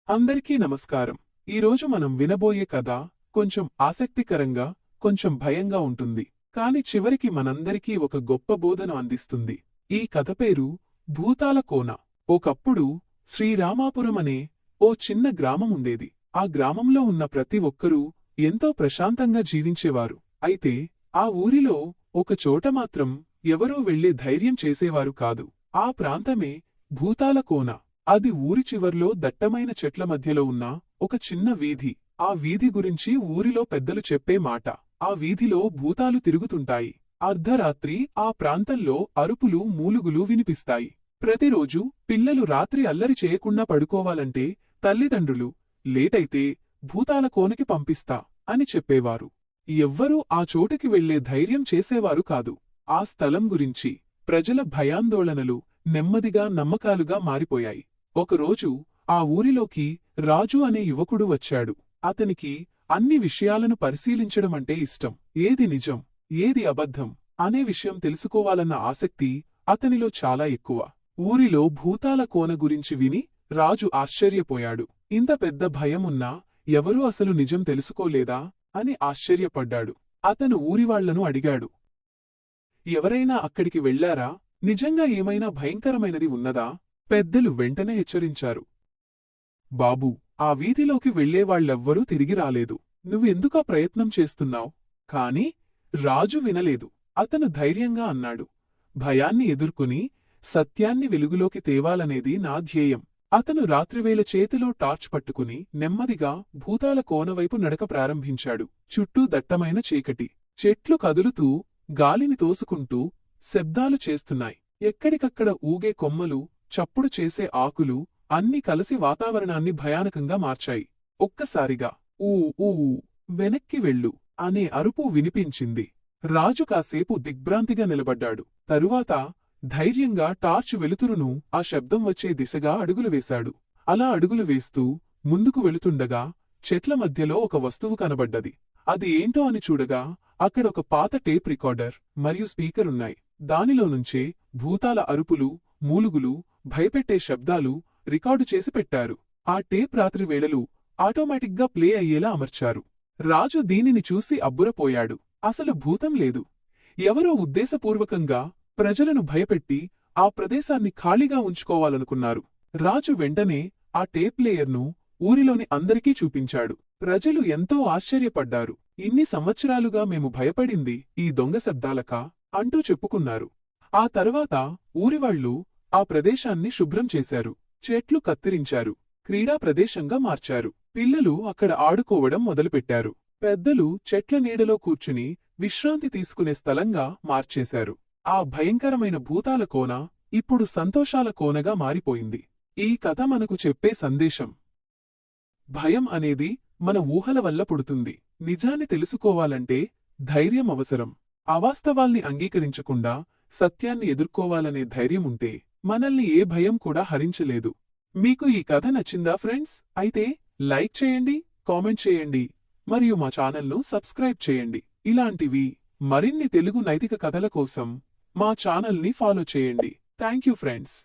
అందరికీ నమస్కారం. ఈరోజు మనం వినబోయే కథ కొంచెం ఆసక్తికరంగా, కొంచెం భయంగా ఉంటుంది. కాని చివరికి మనందరికీ ఒక గొప్ప బోధను అందిస్తుంది. ఈ కథ పేరు భూతాల కోన. ఒకప్పుడు శ్రీరామాపురం అనే ఓ చిన్న గ్రామం ఉండేది. ఆ గ్రామంలో ఉన్న ప్రతి ఒక్కరూ ఎంతో ప్రశాంతంగా జీవించేవారు. అయితే ఆ ఊరిలో ఒక చోట మాత్రం ఎవరూ వెళ్లే ధైర్యం చేసేవారు కాదు. ఆ ప్రాంతమే భూతాల కోన. అది ఊరి చివర్లో దట్టమైన చెట్ల మధ్యలో ఉన్న ఒక చిన్న వీధి. ఆ వీధి గురించి ఊరిలో పెద్దలు చెప్పే మాట. ఆ వీధిలో భూతాలు తిరుగుతుంటాయి. అర్ధరాత్రి ఆ ప్రాంతంలో అరుపులు మూలుగులు వినిపిస్తాయి. ప్రతిరోజు పిల్లలు రాత్రి అల్లరి చేయకుండా పడుకోవాలంటే తల్లిదండ్రులు లేటైతే భూతాల కోనకి పంపిస్తా అని చెప్పేవారు. ఎవ్వరూ ఆ చోటుకి వెళ్లే ధైర్యం చేసేవారు కాదు. ఆ స్థలం గురించి ప్రజల భయాందోళనలు నెమ్మదిగా నమ్మకాలుగా మారిపోయాయి. ఒకరోజు ఆ ఊరిలోకి రాజు అనే యువకుడు వచ్చాడు. అతనికి అన్ని విషయాలను పరిశీలించడమంటే ఇష్టం. ఏది నిజం, ఏది అబద్ధం అనే విషయం తెలుసుకోవాలన్న ఆసక్తి అతనిలో చాలా ఎక్కువ. ఊరిలో భూతాల కోన గురించి విని రాజు ఆశ్చర్యపోయాడు. ఇంత పెద్ద భయమున్నా ఎవరూ అసలు నిజం తెలుసుకోలేదా అని ఆశ్చర్యపడ్డాడు. అతను ఊరివాళ్లను అడిగాడు, ఎవరైనా అక్కడికి వెళ్లారా? నిజంగా ఏమైనా భయంకరమైనది ఉన్నదా? పెద్దలు వెంటనే హెచ్చరించారు. బాబూ, ఆ వీధిలోకి వెళ్లేవాళ్లెవ్వరూ తిరిగి రాలేదు. నువ్వెందుకా ప్రయత్నం చేస్తున్నావ్? కాని రాజు వినలేదు. అతను ధైర్యంగా అన్నాడు, భయాన్ని ఎదుర్కొని సత్యాన్ని వెలుగులోకి తేవాలనేది నా ధ్యేయం. అతను రాత్రివేళ చేతిలో టార్చ్ పట్టుకుని నెమ్మదిగా భూతాల కోనవైపు నడక ప్రారంభించాడు. చుట్టూ దట్టమైన చీకటి. చెట్లు కదులుతూ గాలిని తోసుకుంటూ శబ్దాలు చేస్తున్నాయి. ఎక్కడికక్కడ ఊగే కొమ్మలు, చప్పుడు చేసే ఆకులు అన్నీ కలిసి వాతావరణాన్ని భయానకంగా మార్చాయి. ఒక్కసారిగా ఊ ఊ వెనక్కి వెళ్ళు అనే అరుపు వినిపించింది. రాజు కాసేపు దిగ్భ్రాంతిగా నిలబడ్డాడు. తరువాత ధైర్యంగా టార్చ్ వెలుతురును ఆ శబ్దం వచ్చే దిశగా అడుగులు వేశాడు. అలా అడుగులు వేస్తూ ముందుకు వెళుతుండగా చెట్ల మధ్యలో ఒక వస్తువు కనబడ్డది. అది ఏంటో అని చూడగా అక్కడొక పాత టేప్ రికార్డర్ మరియు స్పీకరున్నాయి. దానిలో నుంచే భూతాల అరుపులు, మూలుగులు, భయపెట్టే శబ్దాలు రికార్డు చేసి పెట్టారు. ఆ టేప్ రాత్రి వేళలు ఆటోమేటిక్గా ప్లే అయ్యేలా అమర్చారు. రాజు దీనిని చూసి అబ్బురపోయాడు. అసలు భూతం లేదు. ఎవరో ఉద్దేశపూర్వకంగా ప్రజలను భయపెట్టి ఆ ప్రదేశాన్ని ఖాళీగా ఉంచుకోవాలనుకున్నారు. రాజు వెంటనే ఆ టేప్ ప్లేయర్ను ఊరిలోని అందరికీ చూపించాడు. ప్రజలు ఎంతో ఆశ్చర్యపడ్డారు. ఇన్ని సంవత్సరాలుగా మేము భయపడింది ఈ దొంగ శబ్దాలకా అంటూ చెప్పుకున్నారు. ఆ తర్వాత ఊరివాళ్లు ఆ ప్రదేశాన్ని శుభ్రం చేశారు. చెట్లు కత్తిరించారు. క్రీడా ప్రదేశంగా మార్చారు. పిల్లలు అక్కడ ఆడుకోవడం మొదలుపెట్టారు. పెద్దలు చెట్ల నీడలో కూర్చుని విశ్రాంతి తీసుకునే స్థలంగా మార్చేశారు. ఆ భయంకరమైన భూతాల కోన ఇప్పుడు సంతోషాల కోనగా మారిపోయింది. ఈ కథ మనకు చెప్పే సందేశం: భయం అనేది మన ఊహల వల్ల పుడుతుంది. నిజాన్ని తెలుసుకోవాలంటే ధైర్యం అవసరం. అవాస్తవాల్ని అంగీకరించకుండా సత్యాన్ని ఎదుర్కోవాలనే ధైర్యం ఉంటే మనల్ని ఏ భయం కూడా హరించలేదు. మీకు ఈ కథ నచ్చిందా ఫ్రెండ్స్? అయితే లైక్ చేయండి, కామెంట్ చేయండి మరియు మా ఛానల్ను సబ్స్క్రైబ్ చేయండి. ఇలాంటివి మరిన్ని తెలుగు నైతిక కథల కోసం మా ఛానల్ని ఫాలో చేయండి. Thank you friends.